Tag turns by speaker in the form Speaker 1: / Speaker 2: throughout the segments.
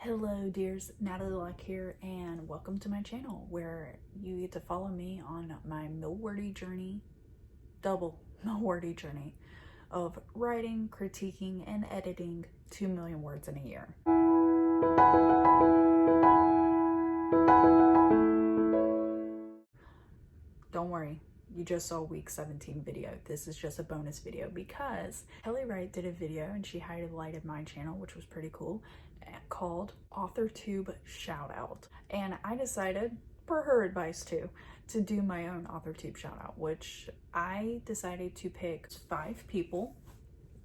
Speaker 1: Hello dears, Natalie Locke here, and welcome to my channel where you get to follow me on my mill-wordy journey, double mill-wordy journey of writing, critiquing, and editing 2 million words in a year. Don't worry, you just saw week 17 video. This is just a bonus video because Kelly Wright did a video and she highlighted my channel, which was pretty cool, called Authortube Shout Out. And I decided, per her advice too, to do my own Authortube Shout Out, which I decided to pick 5 people.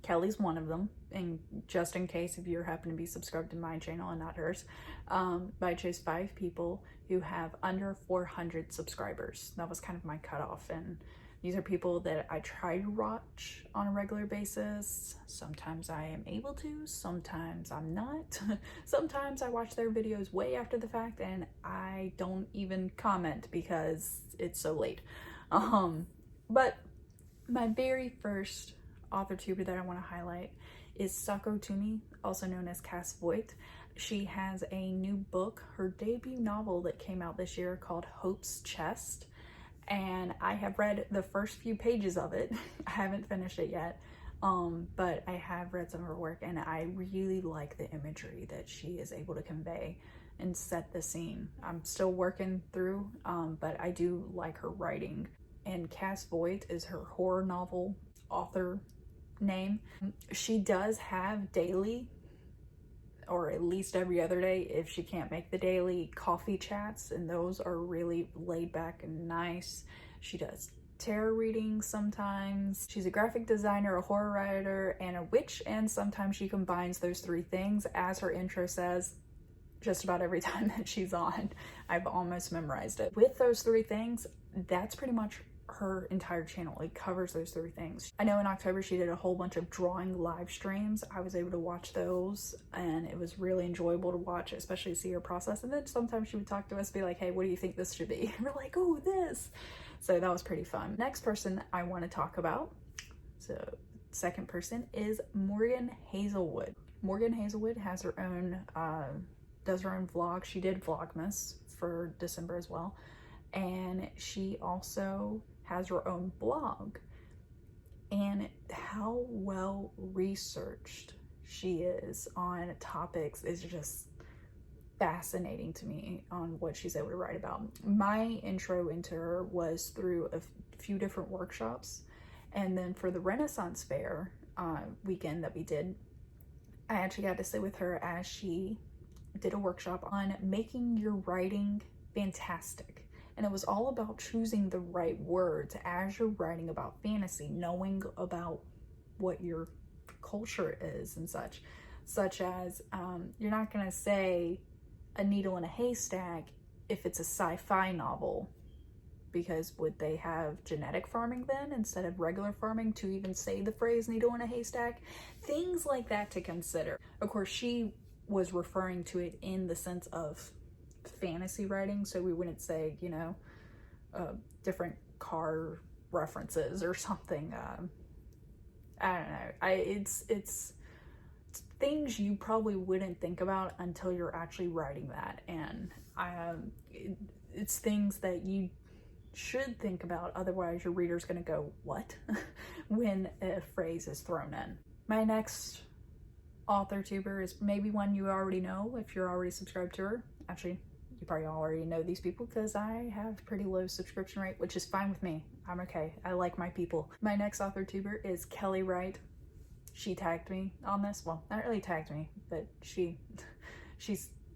Speaker 1: Kelly's one of them, and just in case if you happen to be subscribed to my channel and not hers, but I chose 5 people who have under 400 subscribers. That was kind of my cutoff, and these are people that I try to watch on a regular basis. Sometimes I am able to, sometimes I'm not. Sometimes I watch their videos way after the fact and I don't even comment because it's so late. But my very first author-tuber that I want to highlight is Sako Toomey, also known as Cass Voigt. She has a new book, her debut novel that came out this year called Hope's Chest, and I have read the first few pages of it. I haven't finished it yet, but I have read some of her work and I really like the imagery that she is able to convey and set the scene. I'm still working through, but I do like her writing. And Cass Voigt is her horror novel author name. She does have daily, or at least every other day if she can't make the daily, coffee chats, and those are really laid back and nice. She does tarot readings sometimes. She's a graphic designer, a horror writer, and a witch, and sometimes she combines those 3 things, as her intro says, just about every time that she's on. I've almost memorized it. With those 3 things, that's pretty much her entire channel. It covers those 3 things. I know in October she did a whole bunch of drawing live streams. I was able to watch those and it was really enjoyable to watch, especially see her process. And then sometimes she would talk to us, be like, hey, what do you think this should be? And we're like, oh, this. So that was pretty fun. Next person I want to talk about, so second person, is Morgan Hazelwood. Morgan Hazelwood has her own, does her own vlog. She did Vlogmas for December as well. And she also has her own blog, and how well researched she is on topics is just fascinating to me on what she's able to write about. My intro into her was through a few different workshops, and then for the Renaissance Fair weekend that we did, I actually got to sit with her as she did a workshop on making your writing fantastic. And it was all about choosing the right words as you're writing about fantasy, knowing about what your culture is and such as you're not going to say a needle in a haystack if it's a sci-fi novel, because would they have genetic farming then instead of regular farming to even say the phrase needle in a haystack? Things like that to consider. Of course, she was referring to it in the sense of fantasy writing, so we wouldn't say, you know, different car references or something. I don't know. It's things you probably wouldn't think about until you're actually writing that, and it's things that you should think about, otherwise your reader's gonna go, what? when a phrase is thrown in. My next author-tuber is maybe one you already know if you're already subscribed to her. Actually, you probably already know these people because I have pretty low subscription rate, which is fine with me. I'm okay. I like my people. My next author-tuber is Kelly Wright. She tagged me on this. Well, not really tagged me, but she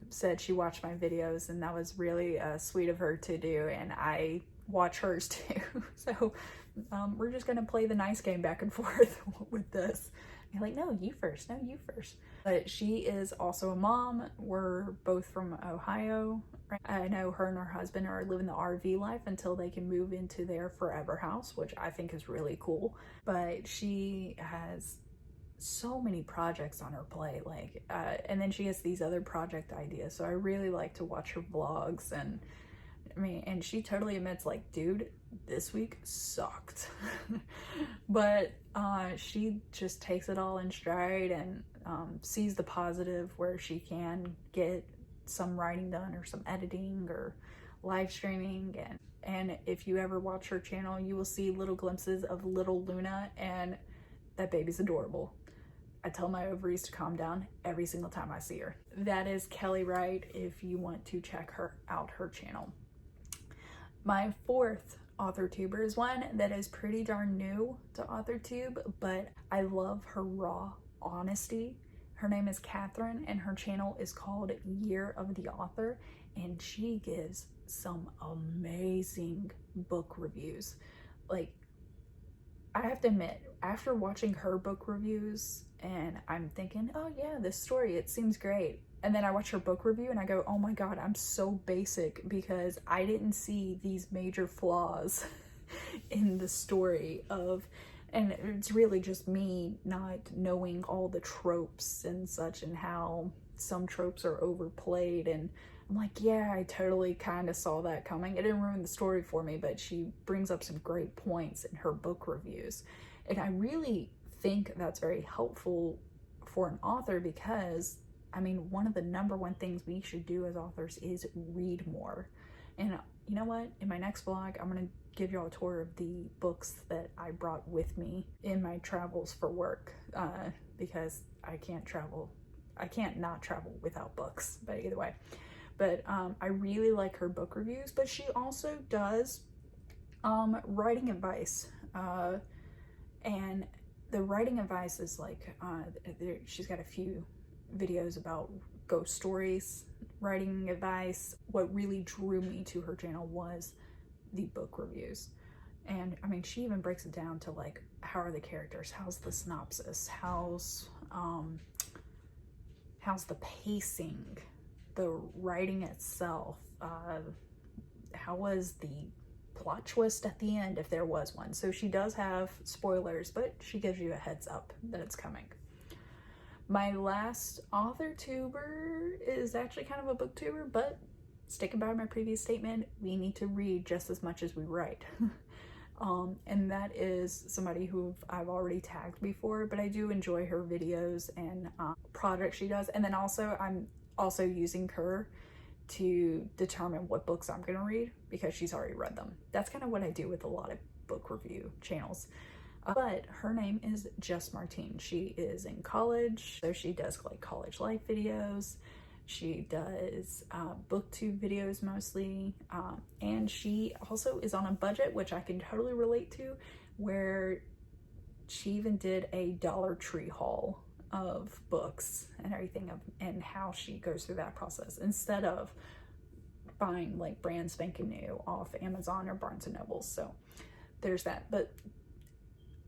Speaker 1: said she watched my videos, and that was really sweet of her to do, and I watch hers too. So we're just gonna play the nice game back and forth with this. You're like, no, you first. No, you first. But she is also a mom. We're both from Ohio. I know her and her husband are living the RV life until they can move into their forever house, which I think is really cool. But she has so many projects on her plate, like, and then she has these other project ideas. So I really like to watch her vlogs, and I mean, and she totally admits, like, dude, this week sucked. But she just takes it all in stride, and sees the positive where she can get some writing done or some editing or live streaming. And if you ever watch her channel, you will see little glimpses of little Luna, and that baby's adorable. I tell my ovaries to calm down every single time I see her. That is Kelly Wright if you want to check out her channel. My fourth AuthorTuber is one that is pretty darn new to AuthorTube, but I love her raw honesty. Her name is Catherine, and her channel is called Year of the Author, and she gives some amazing book reviews. Like, I have to admit, after watching her book reviews, and I'm thinking, oh yeah, this story, it seems great. And then I watch her book review and I go, oh my God, I'm so basic because I didn't see these major flaws in the story and it's really just me not knowing all the tropes and such and how some tropes are overplayed. And I'm like, yeah, I totally kind of saw that coming. It didn't ruin the story for me, but she brings up some great points in her book reviews. And I really think that's very helpful for an author because, I mean, one of the number one things we should do as authors is read more. And you know what? In my next vlog, I'm going to give y'all a tour of the books that I brought with me in my travels for work because I can't not travel without books, but either way. But I really like her book reviews, but she also does writing advice. And the writing advice is like, she's got a few videos about ghost stories, writing advice. What really drew me to her channel was the book reviews. And I mean, she even breaks it down to like, how are the characters? How's the synopsis? How's the pacing? The writing itself? How was the plot twist at the end, if there was one? So she does have spoilers, but she gives you a heads up that it's coming. My last AuthorTuber is actually kind of a booktuber, but sticking by my previous statement, we need to read just as much as we write. And that is somebody who I've already tagged before, but I do enjoy her videos and projects she does. And then also, I'm also using her to determine what books I'm going to read because she's already read them. That's kind of what I do with a lot of book review channels. But her name is just Martine. She is in college, so she does like college life videos. She does booktube videos mostly, and she also is on a budget, which I can totally relate to, where she even did a Dollar Tree haul of books and everything, and how she goes through that process instead of buying like brand spanking new off Amazon or Barnes & Noble. So there's that. But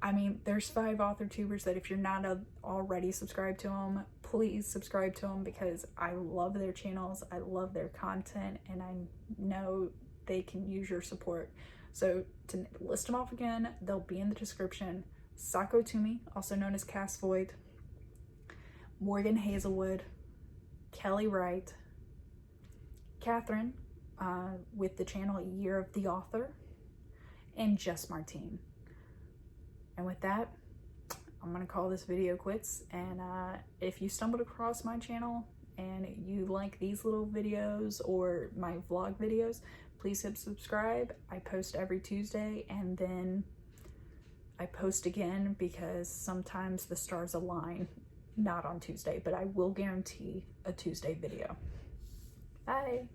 Speaker 1: I mean, there's 5 AuthorTubers that if you're not already subscribed to them, please subscribe to them because I love their channels, I love their content, and I know they can use your support. So to list them off again, they'll be in the description. Sako Toomey, also known as Cass Void, Morgan Hazelwood, Kelly Wright, Catherine with the channel Year of the Author, and just Martine. And with that, I'm gonna call this video quits. And if you stumbled across my channel and you like these little videos or my vlog videos, please hit subscribe. I post every Tuesday, and then I post again because sometimes the stars align, not on Tuesday, but I will guarantee a Tuesday video. Bye.